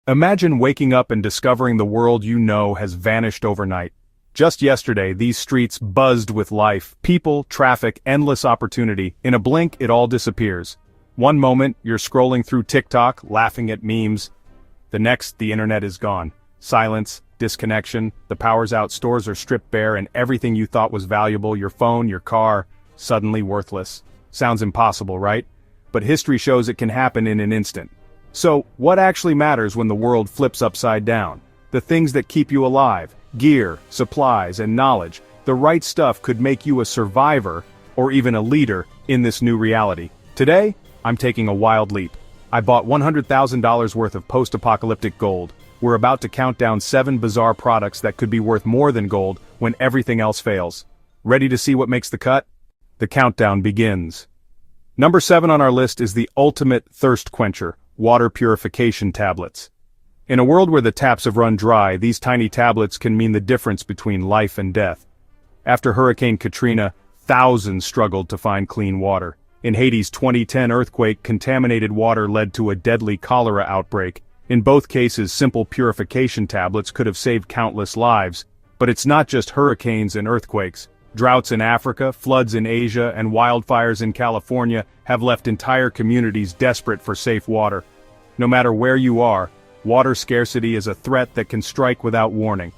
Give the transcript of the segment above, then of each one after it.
Imagine waking up and discovering the world you know has vanished overnight. Just yesterday, these streets buzzed with life, people, traffic, endless opportunity. In a blink, it all disappears. One moment, you're scrolling through TikTok, laughing at memes. The next, the internet is gone. Silence, disconnection, the power's out, stores are stripped bare, and everything you thought was valuable, your phone, your car, suddenly worthless. Sounds impossible, right? But history shows it can happen in an instant. So, what actually matters when the world flips upside down? The things that keep you alive, gear, supplies, and knowledge. The right stuff could make you a survivor, or even a leader, in this new reality. Today, I'm taking a wild leap. I bought $100,000 worth of post-apocalyptic gold. We're about to count down 7 bizarre products that could be worth more than gold when everything else fails. Ready to see what makes the cut? The countdown begins. Number 7 on our list is the ultimate thirst quencher, water purification tablets. In a world where the taps have run dry, these tiny tablets can mean the difference between life and death. After Hurricane Katrina, thousands struggled to find clean water. In Haiti's 2010 earthquake, contaminated water led to a deadly cholera outbreak. In both cases, simple purification tablets could have saved countless lives. But it's not just hurricanes and earthquakes. Droughts in Africa, floods in Asia, and wildfires in California have left entire communities desperate for safe water. No matter where you are, water scarcity is a threat that can strike without warning.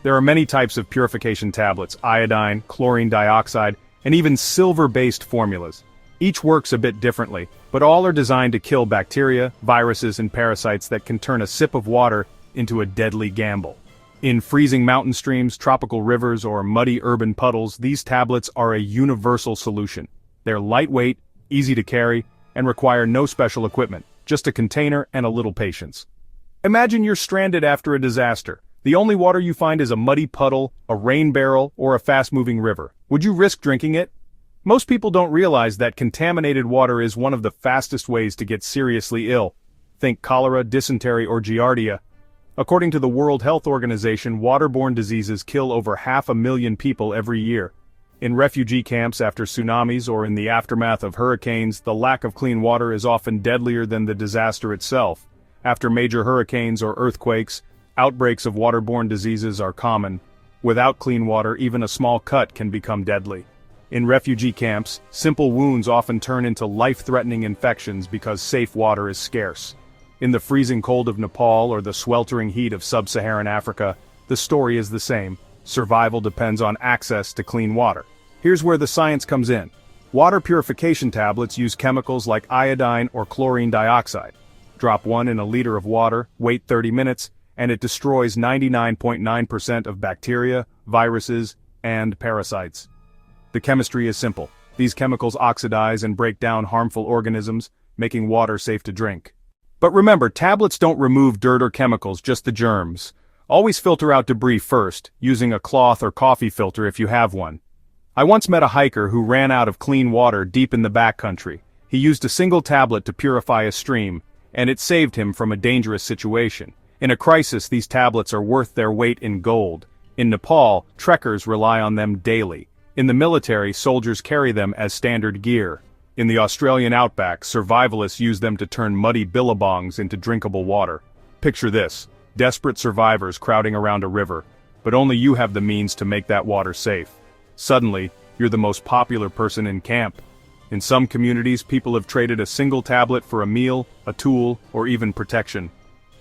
There are many types of purification tablets: iodine, chlorine dioxide, and even silver-based formulas. Each works a bit differently, but all are designed to kill bacteria, viruses, and parasites that can turn a sip of water into a deadly gamble. In freezing mountain streams, tropical rivers, or muddy urban puddles, these tablets are a universal solution. They're lightweight, easy to carry, and require no special equipment, just a container and a little patience. Imagine you're stranded after a disaster. The only water you find is a muddy puddle, a rain barrel, or a fast-moving river. Would you risk drinking it? Most people don't realize that contaminated water is one of the fastest ways to get seriously ill. Think cholera, dysentery, or giardia. According to the World Health Organization, waterborne diseases kill over 500,000 people every year. In refugee camps after tsunamis or in the aftermath of hurricanes, the lack of clean water is often deadlier than the disaster itself. After major hurricanes or earthquakes, outbreaks of waterborne diseases are common. Without clean water, even a small cut can become deadly. In refugee camps, simple wounds often turn into life-threatening infections because safe water is scarce. In the freezing cold of Nepal or the sweltering heat of sub-Saharan Africa, the story is the same. Survival depends on access to clean water. Here's where the science comes in. Water purification tablets use chemicals like iodine or chlorine dioxide. Drop one in a liter of water, wait 30 minutes, and it destroys 99.9% of bacteria, viruses, and parasites. The chemistry is simple. These chemicals oxidize and break down harmful organisms, making water safe to drink. But remember, tablets don't remove dirt or chemicals, just the germs. Always filter out debris first, using a cloth or coffee filter if you have one. I once met a hiker who ran out of clean water deep in the backcountry. He used a single tablet to purify a stream, and it saved him from a dangerous situation. In a crisis, these tablets are worth their weight in gold. In Nepal, trekkers rely on them daily. In the military, soldiers carry them as standard gear. In the Australian outback, survivalists use them to turn muddy billabongs into drinkable water. Picture this: desperate survivors crowding around a river, but only you have the means to make that water safe. Suddenly, you're the most popular person in camp. In some communities, people have traded a single tablet for a meal, a tool, or even protection.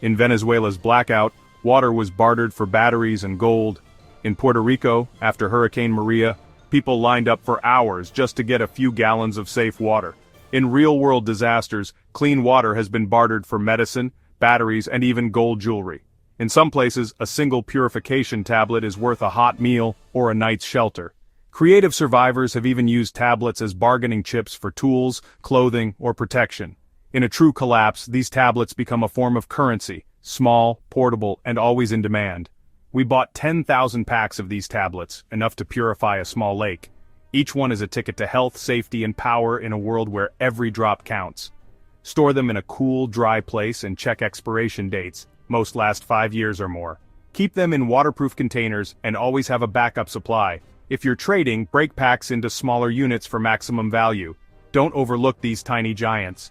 In Venezuela's blackout, water was bartered for batteries and gold. In Puerto Rico, after Hurricane Maria, people lined up for hours just to get a few gallons of safe water. In real-world disasters, clean water has been bartered for medicine, batteries, and even gold jewelry. In some places, a single purification tablet is worth a hot meal or a night's shelter. Creative survivors have even used tablets as bargaining chips for tools, clothing, or protection. In a true collapse, these tablets become a form of currency, small, portable, and always in demand. We bought 10,000 packs of these tablets, enough to purify a small lake. Each one is a ticket to health, safety, and power in a world where every drop counts. Store them in a cool, dry place and check expiration dates. Most last 5 years or more. Keep them in waterproof containers and always have a backup supply. If you're trading, break packs into smaller units for maximum value. Don't overlook these tiny giants.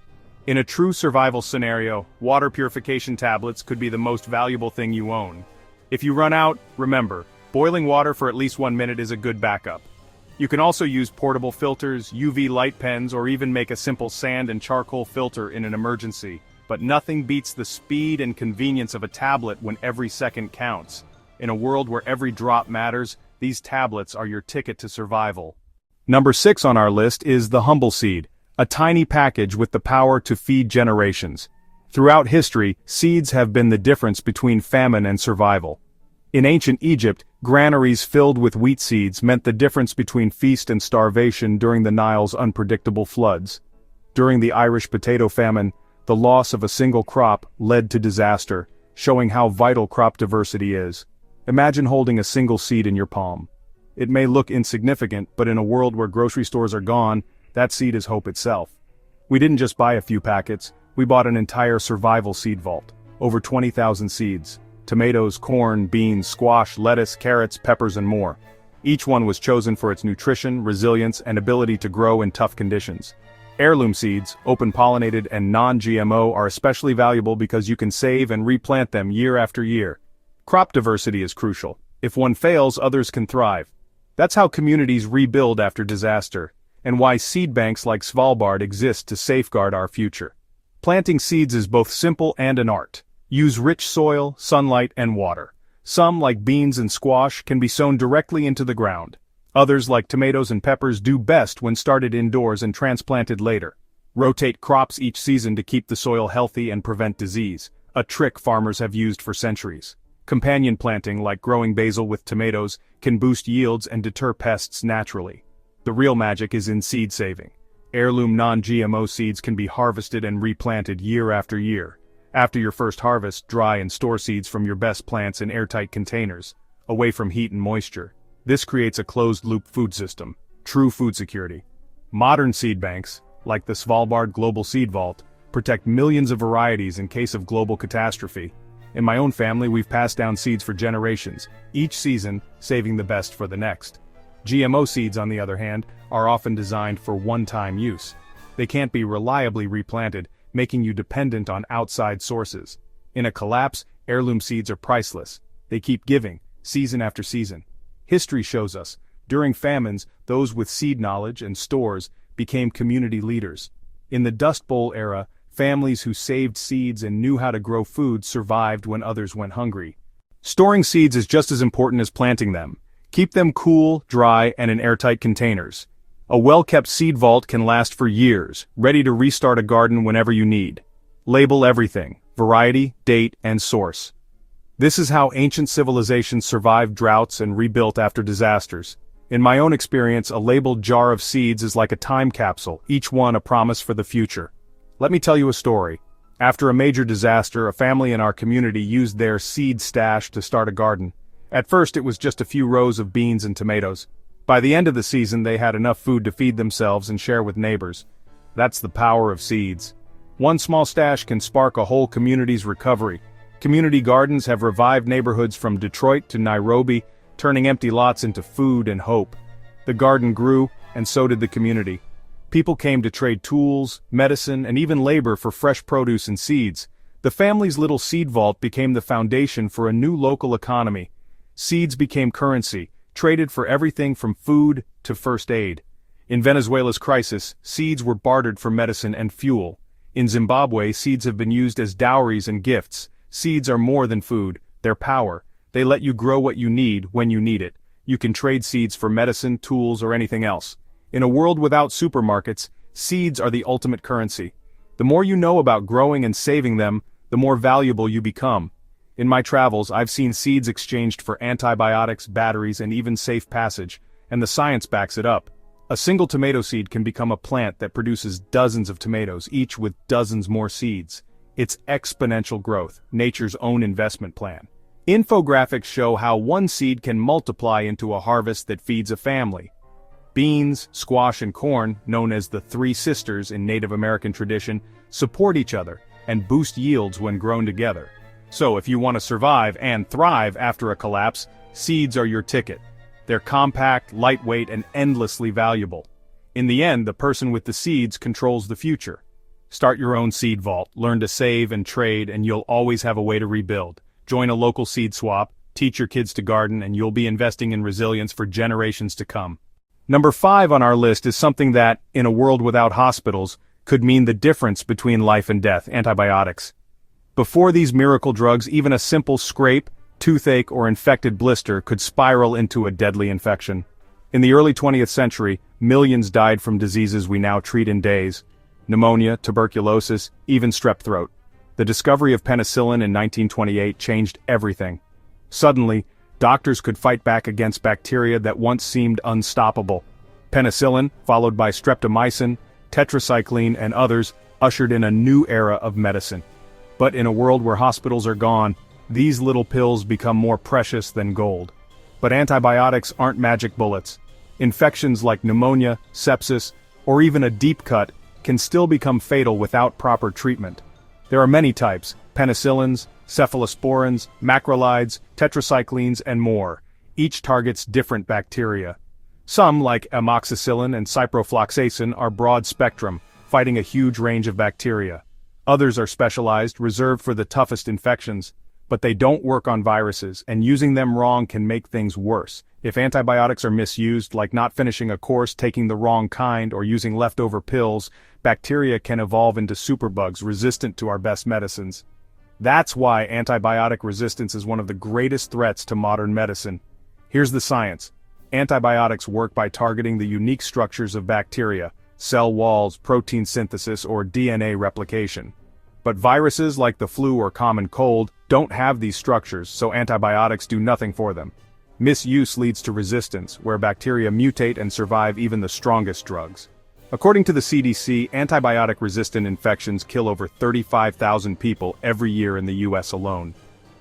In a true survival scenario, water purification tablets could be the most valuable thing you own. If you run out, remember, boiling water for at least 1 minute is a good backup. You can also use portable filters, UV light pens, or even make a simple sand and charcoal filter in an emergency. But nothing beats the speed and convenience of a tablet when every second counts. In a world where every drop matters, these tablets are your ticket to survival. Number 6 on our list is the humble seed, a tiny package with the power to feed generations. Throughout history, seeds have been the difference between famine and survival. In ancient Egypt, granaries filled with wheat seeds meant the difference between feast and starvation during the Nile's unpredictable floods. During the Irish potato famine, the loss of a single crop led to disaster, showing how vital crop diversity is. Imagine holding a single seed in your palm. It may look insignificant, but in a world where grocery stores are gone, that seed is hope itself. We didn't just buy a few packets, we bought an entire survival seed vault. Over 20,000 seeds. Tomatoes, corn, beans, squash, lettuce, carrots, peppers, and more. Each one was chosen for its nutrition, resilience, and ability to grow in tough conditions. Heirloom seeds, open-pollinated and non-GMO, are especially valuable because you can save and replant them year after year. Crop diversity is crucial. If one fails, others can thrive. That's how communities rebuild after disaster, and why seed banks like Svalbard exist to safeguard our future. Planting seeds is both simple and an art. Use rich soil, sunlight, and water. Some, like beans and squash, can be sown directly into the ground. Others, like tomatoes and peppers, do best when started indoors and transplanted later. Rotate crops each season to keep the soil healthy and prevent disease, a trick farmers have used for centuries. Companion planting, like growing basil with tomatoes, can boost yields and deter pests naturally. The real magic is in seed saving. Heirloom non-GMO seeds can be harvested and replanted year after year. After your first harvest, dry and store seeds from your best plants in airtight containers, away from heat and moisture. This creates a closed-loop food system, true food security. Modern seed banks, like the Svalbard Global Seed Vault, protect millions of varieties in case of global catastrophe. In my own family, we've passed down seeds for generations, each season saving the best for the next. GMO seeds, on the other hand, are often designed for one-time use. They can't be reliably replanted, making you dependent on outside sources. In a collapse, heirloom seeds are priceless. They keep giving, season after season. History shows us, during famines, those with seed knowledge and stores became community leaders. In the Dust Bowl era, families who saved seeds and knew how to grow food survived when others went hungry. Storing seeds is just as important as planting them. Keep them cool, dry, and in airtight containers. A well-kept seed vault can last for years, ready to restart a garden whenever you need. Label everything: variety, date, and source. This is how ancient civilizations survived droughts and rebuilt after disasters. In my own experience, a labeled jar of seeds is like a time capsule, each one a promise for the future. Let me tell you a story. After a major disaster, a family in our community used their seed stash to start a garden. At first, it was just a few rows of beans and tomatoes. By the end of the season, they had enough food to feed themselves and share with neighbors. That's the power of seeds. One small stash can spark a whole community's recovery. Community gardens have revived neighborhoods from Detroit to Nairobi, turning empty lots into food and hope. The garden grew, and so did the community. People came to trade tools, medicine, and even labor for fresh produce and seeds. The family's little seed vault became the foundation for a new local economy. Seeds became currency, traded for everything from food to first aid. In Venezuela's crisis, seeds were bartered for medicine and fuel. In Zimbabwe, seeds have been used as dowries and gifts. Seeds are more than food, they're power. They let you grow what you need when you need it. You can trade seeds for medicine, tools, or anything else. In a world without supermarkets, seeds are the ultimate currency. The more you know about growing and saving them, the more valuable you become. In my travels, I've seen seeds exchanged for antibiotics, batteries, and even safe passage, and the science backs it up. A single tomato seed can become a plant that produces dozens of tomatoes, each with dozens more seeds. It's exponential growth, nature's own investment plan. Infographics show how one seed can multiply into a harvest that feeds a family. Beans, squash, and corn, known as the three sisters in Native American tradition, support each other and boost yields when grown together. So if you want to survive and thrive after a collapse, seeds are your ticket. They're compact, lightweight, and endlessly valuable. In the end, the person with the seeds controls the future. Start your own seed vault, learn to save and trade, and you'll always have a way to rebuild. Join a local seed swap, teach your kids to garden, and you'll be investing in resilience for generations to come. Number 5 on our list is something that, in a world without hospitals, could mean the difference between life and death: antibiotics. Before these miracle drugs, even a simple scrape, toothache, or infected blister could spiral into a deadly infection. In the early 20th century, millions died from diseases we now treat in days: pneumonia, tuberculosis, even strep throat. The discovery of penicillin in 1928 changed everything. Suddenly, doctors could fight back against bacteria that once seemed unstoppable. Penicillin, followed by streptomycin, tetracycline, and others, ushered in a new era of medicine. But in a world where hospitals are gone, these little pills become more precious than gold. But antibiotics aren't magic bullets. Infections like pneumonia, sepsis, or even a deep cut can still become fatal without proper treatment. There are many types: penicillins, cephalosporins, macrolides, tetracyclines, and more. Each targets different bacteria. Some, like amoxicillin and ciprofloxacin, are broad-spectrum, fighting a huge range of bacteria. Others are specialized, reserved for the toughest infections. But they don't work on viruses, and using them wrong can make things worse. If antibiotics are misused, like not finishing a course, taking the wrong kind, or using leftover pills, bacteria can evolve into superbugs resistant to our best medicines. That's why antibiotic resistance is one of the greatest threats to modern medicine. Here's the science. Antibiotics work by targeting the unique structures of bacteria: cell walls, protein synthesis, or DNA replication. But viruses like the flu or common cold don't have these structures, so antibiotics do nothing for them. Misuse leads to resistance, where bacteria mutate and survive even the strongest drugs. According to the CDC, antibiotic-resistant infections kill over 35,000 people every year in the US alone.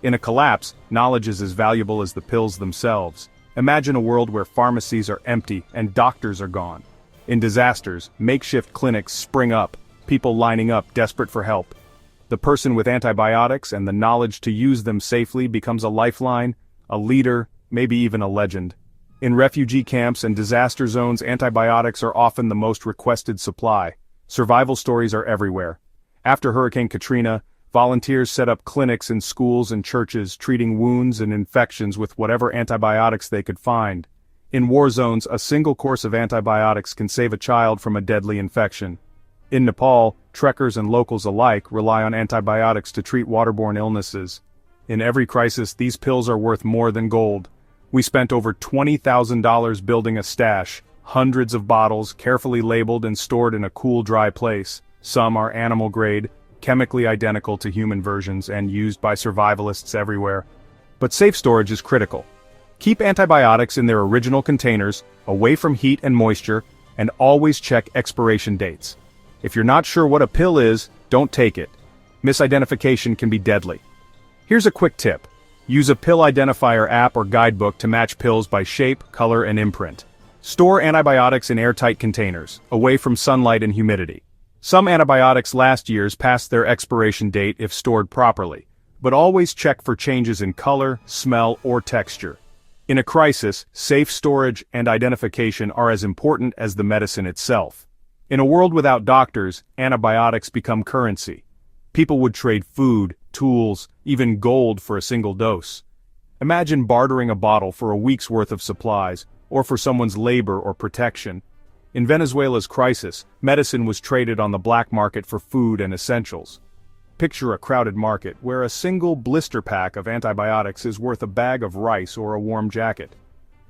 In a collapse, knowledge is as valuable as the pills themselves. Imagine a world where pharmacies are empty and doctors are gone. In disasters, makeshift clinics spring up, people lining up desperate for help. The person with antibiotics and the knowledge to use them safely becomes a lifeline, a leader, maybe even a legend. In refugee camps and disaster zones, antibiotics are often the most requested supply. Survival stories are everywhere. After Hurricane Katrina, volunteers set up clinics in schools and churches, treating wounds and infections with whatever antibiotics they could find. In war zones, a single course of antibiotics can save a child from a deadly infection. In Nepal, trekkers and locals alike rely on antibiotics to treat waterborne illnesses. In every crisis, these pills are worth more than gold. We spent over $20,000 building a stash, hundreds of bottles carefully labeled and stored in a cool, dry place. Some are animal-grade, chemically identical to human versions, and used by survivalists everywhere. But safe storage is critical. Keep antibiotics in their original containers, away from heat and moisture, and always check expiration dates. If you're not sure what a pill is, don't take it. Misidentification can be deadly. Here's a quick tip. Use a pill identifier app or guidebook to match pills by shape, color, and imprint. Store antibiotics in airtight containers, away from sunlight and humidity. Some antibiotics last years past their expiration date if stored properly, but always check for changes in color, smell, or texture. In a crisis, safe storage and identification are as important as the medicine itself. In a world without doctors, antibiotics become currency. People would trade food, tools, even gold for a single dose. Imagine bartering a bottle for a week's worth of supplies, or for someone's labor or protection. In Venezuela's crisis, medicine was traded on the black market for food and essentials. Picture a crowded market where a single blister pack of antibiotics is worth a bag of rice or a warm jacket.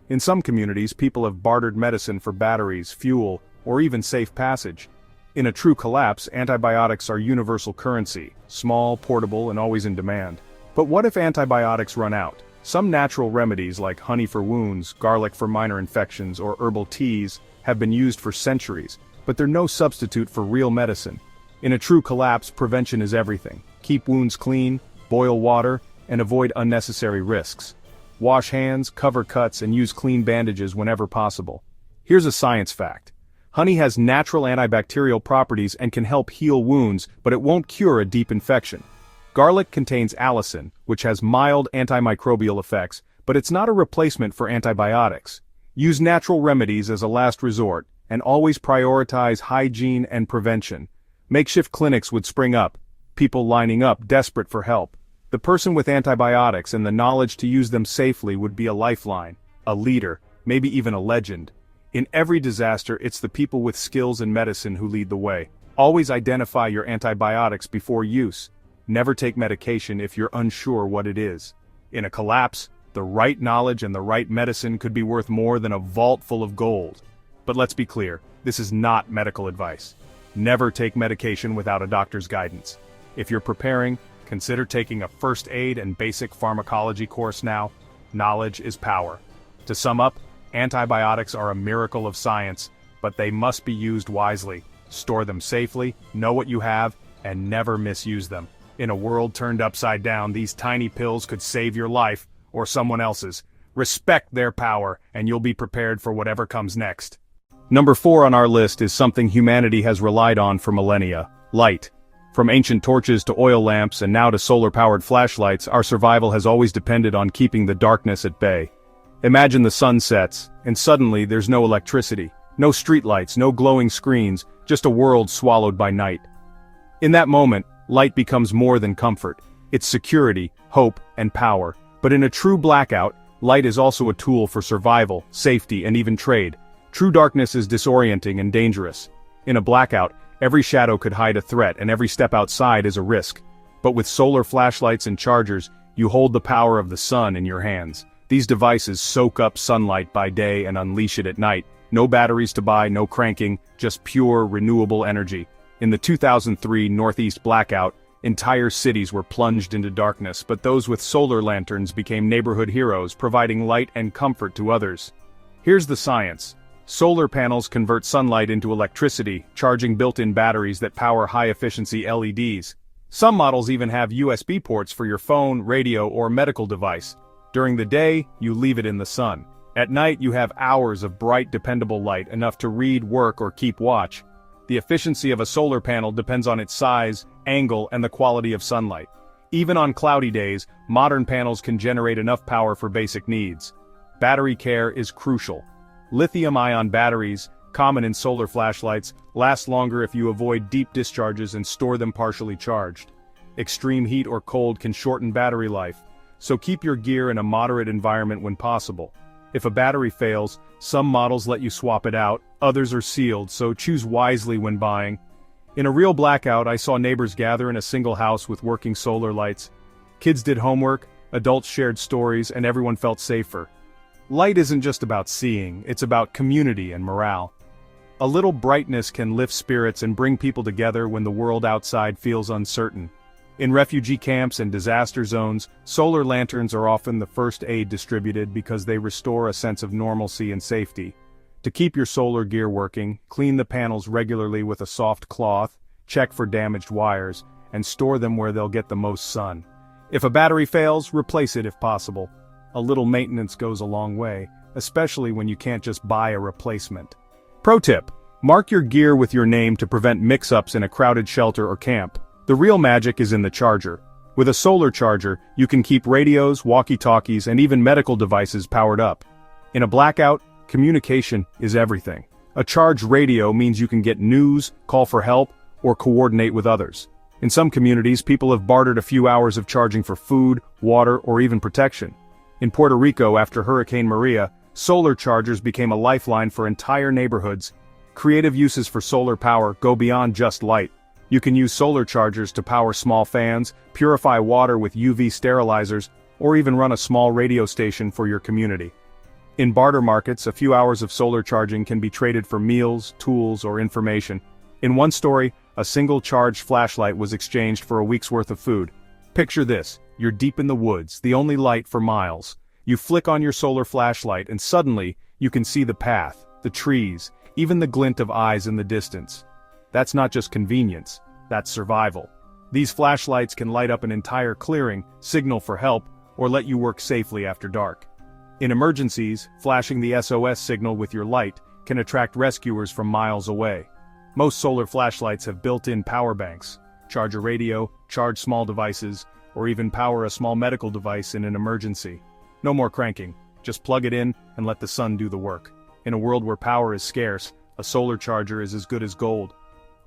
In some communities, people have bartered medicine for batteries, fuel, or even safe passage. In a true collapse, antibiotics are universal currency, small, portable, and always in demand. But what if antibiotics run out? Some natural remedies like honey for wounds, garlic for minor infections, or herbal teas have been used for centuries, but they're no substitute for real medicine. In a true collapse, prevention is everything. Keep wounds clean, boil water, and avoid unnecessary risks. Wash hands, cover cuts, and use clean bandages whenever possible. Here's a science fact. Honey has natural antibacterial properties and can help heal wounds, but it won't cure a deep infection. Garlic contains allicin, which has mild antimicrobial effects, but it's not a replacement for antibiotics. Use natural remedies as a last resort, and always prioritize hygiene and prevention. Makeshift clinics would spring up, people lining up desperate for help. The person with antibiotics and the knowledge to use them safely would be a lifeline, a leader, maybe even a legend. In every disaster, it's the people with skills in medicine who lead the way. Always identify your antibiotics before use. Never take medication if you're unsure what it is. In a collapse, the right knowledge and the right medicine could be worth more than a vault full of gold. But let's be clear, this is not medical advice. Never take medication without a doctor's guidance. If you're preparing, consider taking a first aid and basic pharmacology course now. Knowledge is power. To sum up, antibiotics are a miracle of science, but they must be used wisely. Store them safely, know what you have, and never misuse them. In a world turned upside down, these tiny pills could save your life, or someone else's. Respect their power, and you'll be prepared for whatever comes next. Number 4 on our list is something humanity has relied on for millennia: light. From ancient torches to oil lamps and now to solar-powered flashlights, our survival has always depended on keeping the darkness at bay. Imagine the sun sets, and suddenly there's no electricity, no streetlights, no glowing screens, just a world swallowed by night. In that moment, light becomes more than comfort. It's security, hope, and power. But in a true blackout, light is also a tool for survival, safety, and even trade. True darkness is disorienting and dangerous. In a blackout, every shadow could hide a threat and every step outside is a risk. But with solar flashlights and chargers, you hold the power of the sun in your hands. These devices soak up sunlight by day and unleash it at night. No batteries to buy, no cranking, just pure, renewable energy. In the 2003 Northeast blackout, entire cities were plunged into darkness, but those with solar lanterns became neighborhood heroes, providing light and comfort to others. Here's the science. Solar panels convert sunlight into electricity, charging built-in batteries that power high-efficiency LEDs. Some models even have USB ports for your phone, radio, or medical device. During the day, you leave it in the sun. At night, you have hours of bright, dependable light, enough to read, work, or keep watch. The efficiency of a solar panel depends on its size, angle, and the quality of sunlight. Even on cloudy days, modern panels can generate enough power for basic needs. Battery care is crucial. Lithium-ion batteries, common in solar flashlights, last longer if you avoid deep discharges and store them partially charged. Extreme heat or cold can shorten battery life, so keep your gear in a moderate environment when possible. If a battery fails, some models let you swap it out, others are sealed, so choose wisely when buying. In a real blackout, I saw neighbors gather in a single house with working solar lights. Kids did homework, adults shared stories, and everyone felt safer. Light isn't just about seeing, it's about community and morale. A little brightness can lift spirits and bring people together when the world outside feels uncertain. In refugee camps and disaster zones, solar lanterns are often the first aid distributed because they restore a sense of normalcy and safety. To keep your solar gear working, clean the panels regularly with a soft cloth, check for damaged wires, and store them where they'll get the most sun. If a battery fails, replace it if possible. A little maintenance goes a long way, especially when you can't just buy a replacement. Pro tip: mark your gear with your name to prevent mix-ups in a crowded shelter or camp. The real magic is in the charger. With a solar charger, you can keep radios, walkie-talkies, and even medical devices powered up. In a blackout, communication is everything. A charged radio means you can get news, call for help, or coordinate with others. In some communities, people have bartered a few hours of charging for food, water, or even protection. In Puerto Rico after Hurricane Maria, solar chargers became a lifeline for entire neighborhoods. Creative uses for solar power go beyond just light. You can use solar chargers to power small fans, purify water with UV sterilizers, or even run a small radio station for your community. In barter markets, a few hours of solar charging can be traded for meals, tools, or information. In one story, a single charged flashlight was exchanged for a week's worth of food. Picture this: you're deep in the woods, the only light for miles. You flick on your solar flashlight and suddenly, you can see the path, the trees, even the glint of eyes in the distance. That's not just convenience, that's survival. These flashlights can light up an entire clearing, signal for help, or let you work safely after dark. In emergencies, flashing the SOS signal with your light can attract rescuers from miles away. Most solar flashlights have built-in power banks. Charge a radio, charge small devices, or even power a small medical device in an emergency. No more cranking, just plug it in and let the sun do the work. In a world where power is scarce, a solar charger is as good as gold.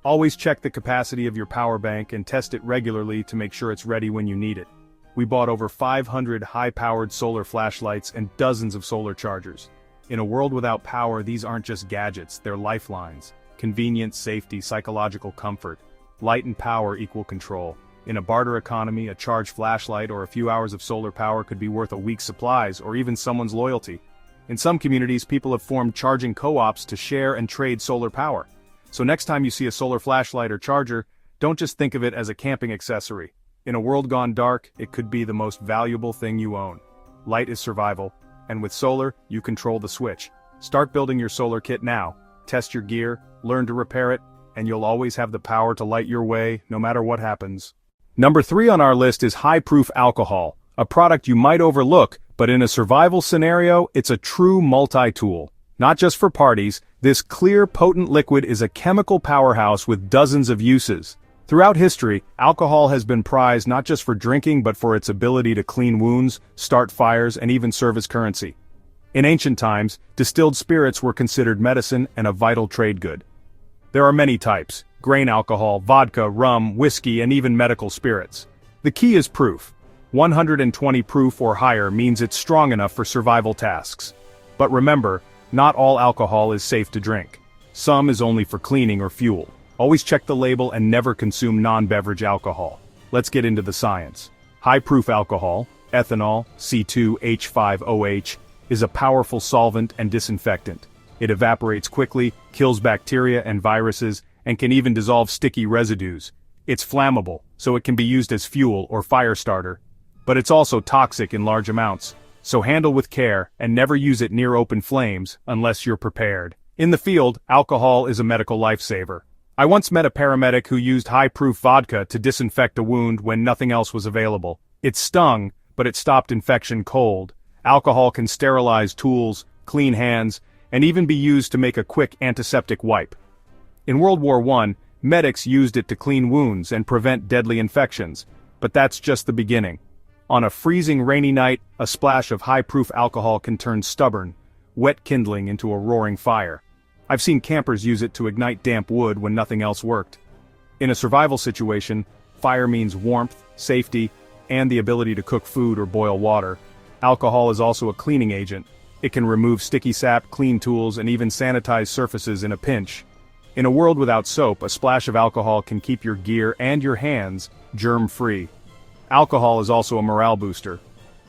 Always check the capacity of your power bank and test it regularly to make sure it's ready when you need it. We bought over 500 high-powered solar flashlights and dozens of solar chargers. In a world without power, these aren't just gadgets, they're lifelines. Convenience, safety, psychological comfort. Light and power equal control. In a barter economy, a charged flashlight or a few hours of solar power could be worth a week's supplies or even someone's loyalty. In some communities, people have formed charging co-ops to share and trade solar power. So next time you see a solar flashlight or charger, don't just think of it as a camping accessory. In a world gone dark, it could be the most valuable thing you own. Light is survival, and with solar, you control the switch. Start building your solar kit now. Test your gear, learn to repair it, and you'll always have the power to light your way, no matter what happens. Number 3 on our list is high-proof alcohol, a product you might overlook, but in a survival scenario, it's a true multi-tool. Not just for parties, this clear, potent liquid is a chemical powerhouse with dozens of uses. Throughout history, alcohol has been prized not just for drinking but for its ability to clean wounds, start fires, and even serve as currency. In ancient times, distilled spirits were considered medicine and a vital trade good. There are many types: grain alcohol, vodka, rum, whiskey, and even medical spirits. The key is proof. 120 proof or higher means it's strong enough for survival tasks. But remember, not all alcohol is safe to drink. Some is only for cleaning or fuel. Always check the label and never consume non-beverage alcohol. Let's get into the science. High-proof alcohol, ethanol, C2H5OH, is a powerful solvent and disinfectant. It evaporates quickly, kills bacteria and viruses, and can even dissolve sticky residues. It's flammable, so it can be used as fuel or fire starter. But it's also toxic in large amounts, so handle with care and never use it near open flames unless you're prepared. In the field, alcohol is a medical lifesaver. I once met a paramedic who used high-proof vodka to disinfect a wound when nothing else was available. It stung, but it stopped infection cold. Alcohol can sterilize tools, clean hands, and even be used to make a quick antiseptic wipe. In World War I, medics used it to clean wounds and prevent deadly infections, but that's just the beginning. On a freezing rainy night, a splash of high-proof alcohol can turn stubborn, wet kindling into a roaring fire. I've seen campers use it to ignite damp wood when nothing else worked. In a survival situation, fire means warmth, safety, and the ability to cook food or boil water. Alcohol is also a cleaning agent. It can remove sticky sap, clean tools, and even sanitize surfaces in a pinch. In a world without soap, a splash of alcohol can keep your gear and your hands germ-free. Alcohol is also a morale booster.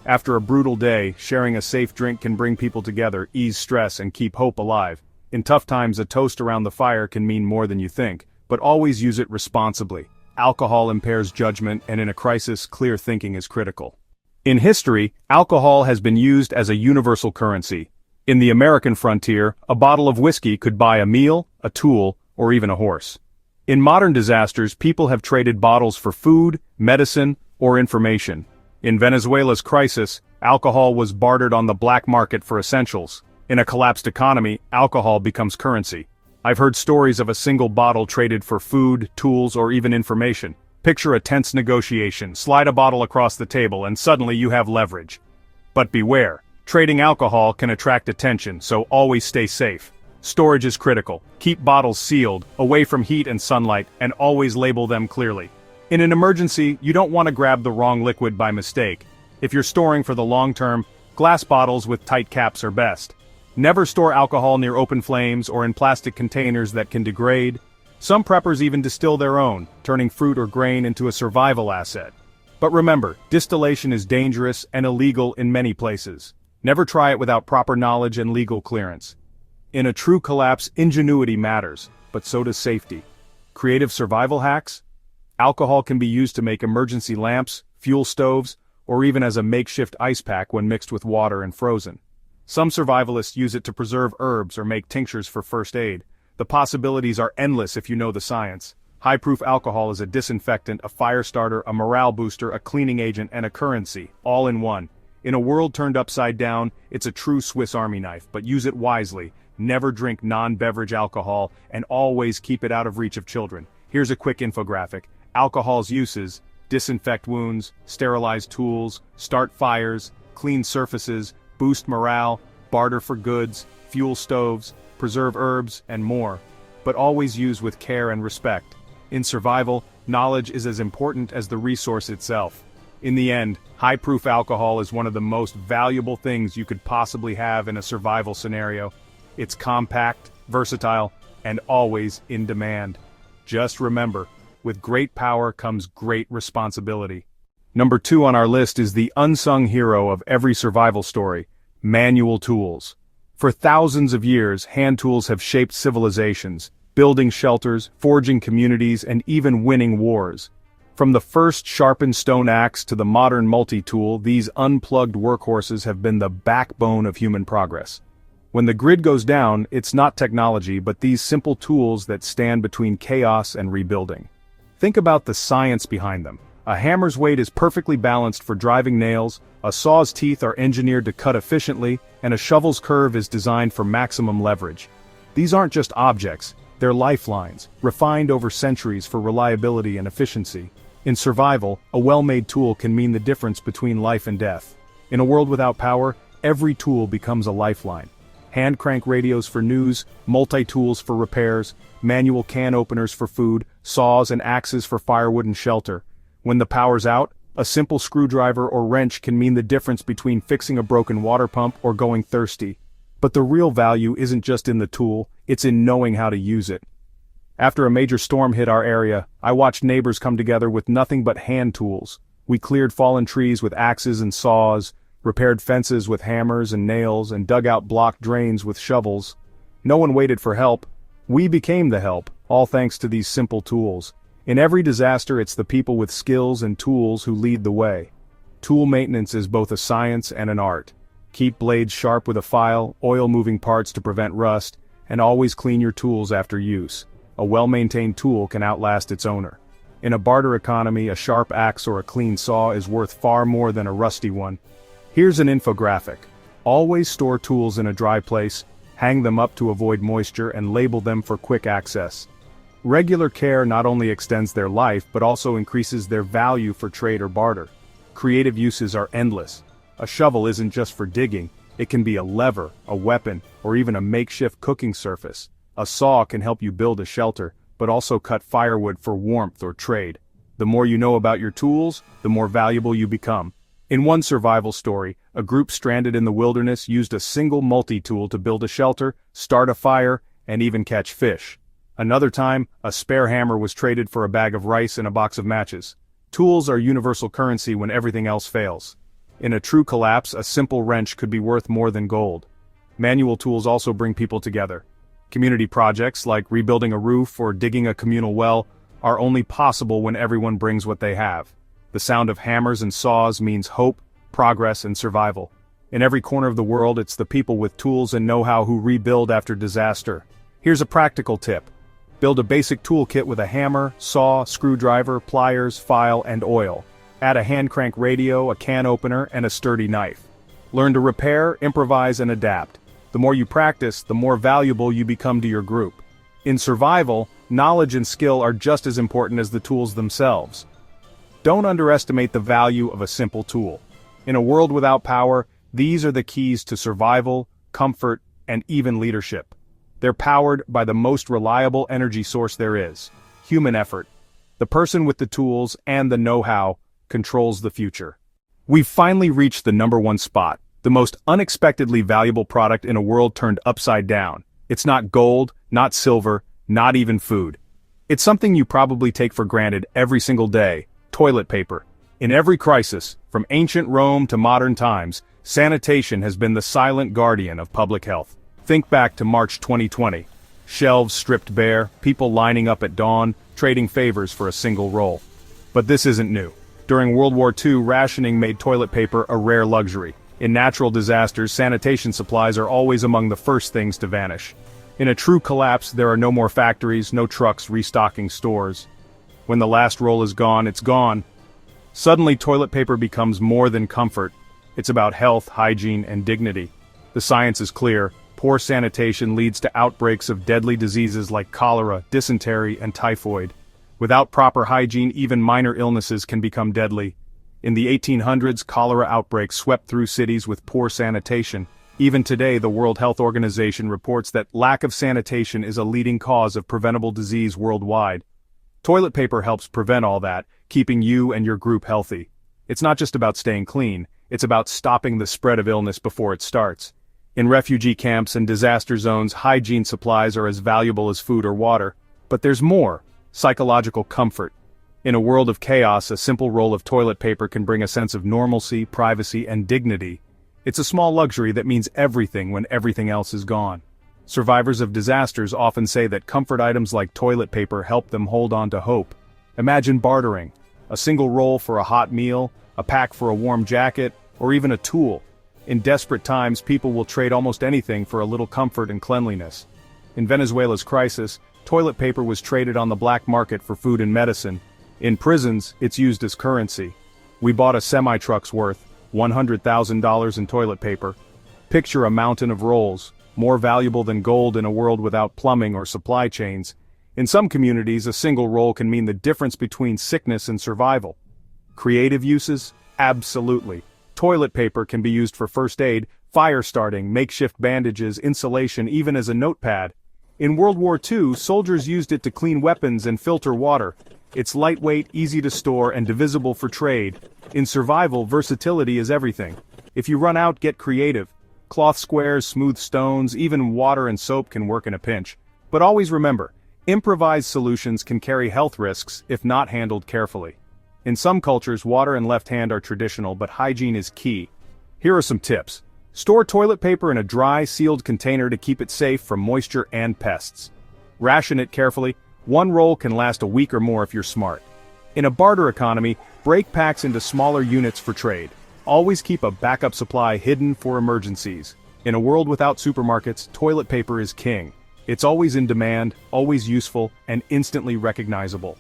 After a brutal day, sharing a safe drink can bring people together, ease stress, and keep hope alive. In tough times, a toast around the fire can mean more than you think, but always use it responsibly. Alcohol impairs judgment, and in a crisis, clear thinking is critical. In history, alcohol has been used as a universal currency. In the American frontier, a bottle of whiskey could buy a meal, a tool, or even a horse. In modern disasters, people have traded bottles for food, medicine, or information. In Venezuela's crisis, alcohol was bartered on the black market for essentials. In a collapsed economy, alcohol becomes currency. I've heard stories of a single bottle traded for food, tools, or even information. Picture a tense negotiation, slide a bottle across the table, and suddenly you have leverage. But beware, trading alcohol can attract attention, so always stay safe. Storage is critical. Keep bottles sealed, away from heat and sunlight, and always label them clearly. In an emergency, you don't want to grab the wrong liquid by mistake. If you're storing for the long term, glass bottles with tight caps are best. Never store alcohol near open flames or in plastic containers that can degrade. Some preppers even distill their own, turning fruit or grain into a survival asset. But remember, distillation is dangerous and illegal in many places. Never try it without proper knowledge and legal clearance. In a true collapse, ingenuity matters, but so does safety. Creative survival hacks? Alcohol can be used to make emergency lamps, fuel stoves, or even as a makeshift ice pack when mixed with water and frozen. Some survivalists use it to preserve herbs or make tinctures for first aid. The possibilities are endless if you know the science. High-proof alcohol is a disinfectant, a fire starter, a morale booster, a cleaning agent, and a currency, all in one. In a world turned upside down, it's a true Swiss Army knife, but use it wisely. Never drink non-beverage alcohol, and always keep it out of reach of children. Here's a quick infographic. Alcohol's uses: disinfect wounds, sterilize tools, start fires, clean surfaces, boost morale, barter for goods, fuel stoves, preserve herbs, and more. but always use with care and respect. In survival, knowledge is as important as the resource itself. In the end, high-proof alcohol is one of the most valuable things you could possibly have in a survival scenario. It's compact, versatile, and always in demand. Just remember, with great power comes great responsibility. Number 2 on our list is the unsung hero of every survival story: manual tools. For thousands of years, hand tools have shaped civilizations, building shelters, forging communities, and even winning wars. From the first sharpened stone axe to the modern multi-tool, these unplugged workhorses have been the backbone of human progress. When the grid goes down, it's not technology but these simple tools that stand between chaos and rebuilding. Think about the science behind them. A hammer's weight is perfectly balanced for driving nails, a saw's teeth are engineered to cut efficiently, and a shovel's curve is designed for maximum leverage. These aren't just objects, they're lifelines, refined over centuries for reliability and efficiency. In survival, a well-made tool can mean the difference between life and death. In a world without power, every tool becomes a lifeline. Hand crank radios for news, multi-tools for repairs, manual can openers for food, saws and axes for firewood and shelter. When the power's out, a simple screwdriver or wrench can mean the difference between fixing a broken water pump or going thirsty. But the real value isn't just in the tool, it's in knowing how to use it. After a major storm hit our area, I watched neighbors come together with nothing but hand tools. We cleared fallen trees with axes and saws, repaired fences with hammers and nails, and dug out blocked drains with shovels. No one waited for help. We became the help, all thanks to these simple tools. In every disaster, it's the people with skills and tools who lead the way. Tool maintenance is both a science and an art. Keep blades sharp with a file, oil moving parts to prevent rust, and always clean your tools after use. A well-maintained tool can outlast its owner. In a barter economy, a sharp axe or a clean saw is worth far more than a rusty one. Here's an infographic. Always store tools in a dry place, hang them up to avoid moisture, and label them for quick access. Regular care not only extends their life but also increases their value for trade or barter. Creative uses are endless. A shovel isn't just for digging, it can be a lever, a weapon, or even a makeshift cooking surface. A saw can help you build a shelter, but also cut firewood for warmth or trade. The more you know about your tools, the more valuable you become. In one survival story, a group stranded in the wilderness used a single multi-tool to build a shelter, start a fire, and even catch fish. Another time, a spare hammer was traded for a bag of rice and a box of matches. Tools are universal currency when everything else fails. In a true collapse, a simple wrench could be worth more than gold. Manual tools also bring people together. Community projects like rebuilding a roof or digging a communal well are only possible when everyone brings what they have. The sound of hammers and saws means hope, progress, and survival. In every corner of the world, it's the people with tools and know-how who rebuild after disaster. Here's a practical tip. Build a basic toolkit with a hammer, saw, screwdriver, pliers, file, and oil. Add a hand crank radio, a can opener, and a sturdy knife. Learn to repair, improvise, and adapt. The more you practice, the more valuable you become to your group. In survival, knowledge and skill are just as important as the tools themselves. Don't underestimate the value of a simple tool. In a world without power, these are the keys to survival, comfort, and even leadership. They're powered by the most reliable energy source there is: human effort. The person with the tools and the know-how controls the future. We've finally reached the #1 spot, the most unexpectedly valuable product in a world turned upside down. It's not gold, not silver, not even food. It's something you probably take for granted every single day: toilet paper. In every crisis, from ancient Rome to modern times, sanitation has been the silent guardian of public health. Think back to March 2020. Shelves stripped bare, people lining up at dawn, trading favors for a single roll. But this isn't new. During World War II, rationing made toilet paper a rare luxury. In natural disasters, sanitation supplies are always among the first things to vanish. In a true collapse, there are no more factories, no trucks restocking stores. When the last roll is gone, it's gone. Suddenly, toilet paper becomes more than comfort. It's about health, hygiene, and dignity. The science is clear. Poor sanitation leads to outbreaks of deadly diseases like cholera, dysentery, and typhoid. Without proper hygiene, even minor illnesses can become deadly. In the 1800s, cholera outbreaks swept through cities with poor sanitation, Even today, the World Health Organization reports that lack of sanitation is a leading cause of preventable disease worldwide. Toilet paper helps prevent all that, keeping you and your group healthy. It's not just about staying clean, it's about stopping the spread of illness before it starts. In refugee camps and disaster zones, hygiene supplies are as valuable as food or water. But there's more: psychological comfort. In a world of chaos, a simple roll of toilet paper can bring a sense of normalcy, privacy, and dignity. It's a small luxury that means everything when everything else is gone. Survivors of disasters often say that comfort items like toilet paper help them hold on to hope. Imagine bartering: a single roll for a hot meal, a pack for a warm jacket, or even a tool. In desperate times, people will trade almost anything for a little comfort and cleanliness. In Venezuela's crisis, toilet paper was traded on the black market for food and medicine. In prisons, it's used as currency. We bought a semi-truck's worth, $100,000 in toilet paper. Picture a mountain of rolls, more valuable than gold in a world without plumbing or supply chains. In some communities, a single roll can mean the difference between sickness and survival. Creative uses? Absolutely. Toilet paper can be used for first aid, fire starting, makeshift bandages, insulation, even as a notepad. In World War II, soldiers used it to clean weapons and filter water. It's lightweight, easy to store, and divisible for trade. In survival, versatility is everything. If you run out, get creative. Cloth squares, smooth stones, even water and soap can work in a pinch. But always remember, improvised solutions can carry health risks if not handled carefully. In some cultures, water and left hand are traditional, but hygiene is key. Here are some tips. Store toilet paper in a dry, sealed container to keep it safe from moisture and pests. Ration it carefully. One roll can last a week or more if you're smart. In a barter economy, break packs into smaller units for trade. Always keep a backup supply hidden for emergencies. In a world without supermarkets, toilet paper is king. It's always in demand, always useful, and instantly recognizable.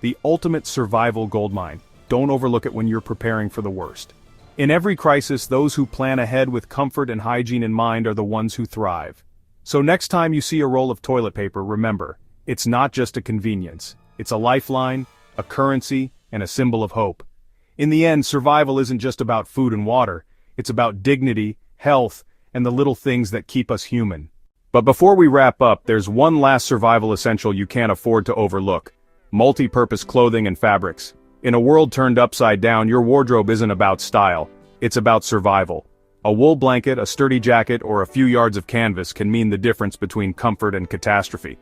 The ultimate survival goldmine. Don't overlook it when you're preparing for the worst. In every crisis, those who plan ahead with comfort and hygiene in mind are the ones who thrive. So next time you see a roll of toilet paper, remember, it's not just a convenience. It's a lifeline, a currency, and a symbol of hope. In the end, survival isn't just about food and water. It's about dignity, health, and the little things that keep us human. But before we wrap up, there's one last survival essential you can't afford to overlook: multi-purpose clothing and fabrics. In a world turned upside down, your wardrobe isn't about style. It's about survival. A wool blanket, a sturdy jacket, or a few yards of canvas can mean the difference between comfort and catastrophe.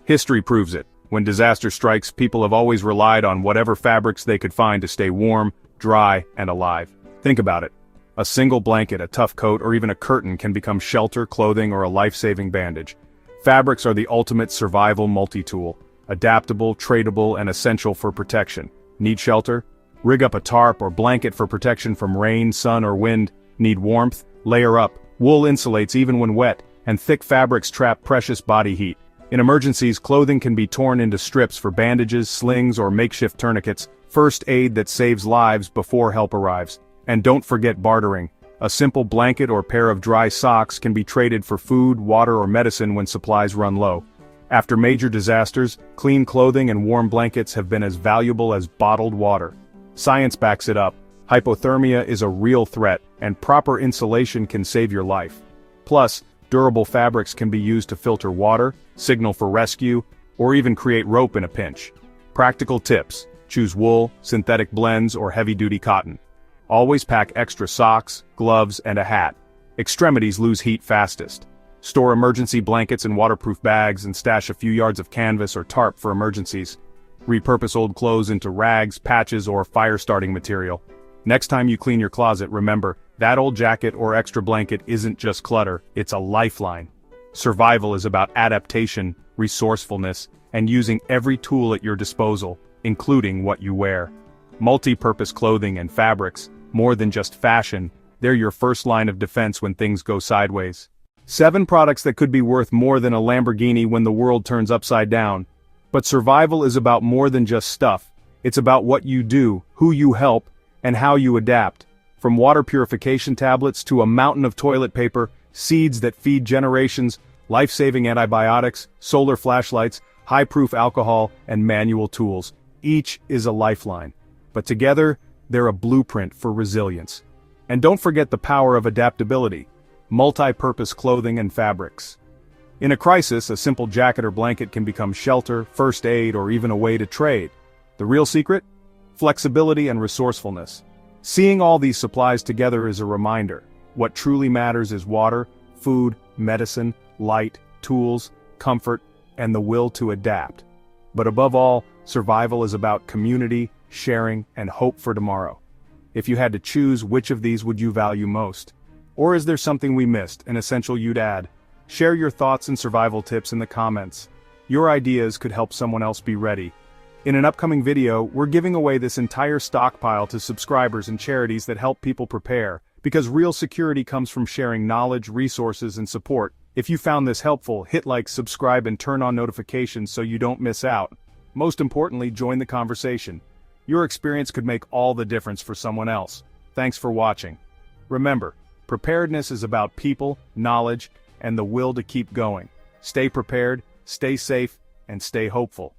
History proves it. When disaster strikes, people have always relied on whatever fabrics they could find to stay warm, dry, and alive. Think about it. A single blanket, a tough coat, or even a curtain can become shelter, clothing, or a life-saving bandage. Fabrics are the ultimate survival multi-tool. Adaptable, tradable, and essential for protection. Need shelter? Rig up a tarp or blanket for protection from rain, sun, or wind. Need warmth? Layer up. Wool insulates even when wet, and thick fabrics trap precious body heat. In emergencies, clothing can be torn into strips for bandages, slings, or makeshift tourniquets. First aid that saves lives before help arrives. And don't forget bartering. A simple blanket or pair of dry socks can be traded for food, water, or medicine when supplies run low. After major disasters, clean clothing and warm blankets have been as valuable as bottled water. Science backs it up. Hypothermia is a real threat, and proper insulation can save your life. Plus, durable fabrics can be used to filter water, signal for rescue, or even create rope in a pinch. Practical tips: choose wool, synthetic blends, or heavy-duty cotton. Always pack extra socks, gloves, and a hat. Extremities lose heat fastest. Store emergency blankets in waterproof bags and stash a few yards of canvas or tarp for emergencies. Repurpose old clothes into rags, patches, or fire-starting material. Next time you clean your closet, remember, that old jacket or extra blanket isn't just clutter, it's a lifeline. Survival is about adaptation, resourcefulness, and using every tool at your disposal, including what you wear. Multi-purpose clothing and fabrics, more than just fashion, they're your first line of defense when things go sideways. 7 products that could be worth more than a Lamborghini when the world turns upside down. But survival is about more than just stuff. It's about what you do, who you help, and how you adapt. From water purification tablets to a mountain of toilet paper, seeds that feed generations, life-saving antibiotics, solar flashlights, high-proof alcohol, and manual tools. Each is a lifeline. But together, they're a blueprint for resilience. And don't forget the power of adaptability. multi-purpose clothing and fabrics. In a crisis, a simple jacket or blanket can become shelter, first aid, or even a way to trade. The real secret? Flexibility and resourcefulness. Seeing all these supplies together is a reminder. What truly matters is water, food, medicine, light, tools, comfort, and the will to adapt. But above all, survival is about community, sharing, and hope for tomorrow. If you had to choose, which of these would you value most? Or is there something we missed, an essential you'd add? Share your thoughts and survival tips in the comments. Your ideas could help someone else be ready. In an upcoming video, we're giving away this entire stockpile to subscribers and charities that help people prepare, because real security comes from sharing knowledge, resources, and support. If you found this helpful, hit like, subscribe, and turn on notifications so you don't miss out. Most importantly, join the conversation. Your experience could make all the difference for someone else. Thanks for watching. Remember, preparedness is about people, knowledge, and the will to keep going. Stay prepared, stay safe, and stay hopeful.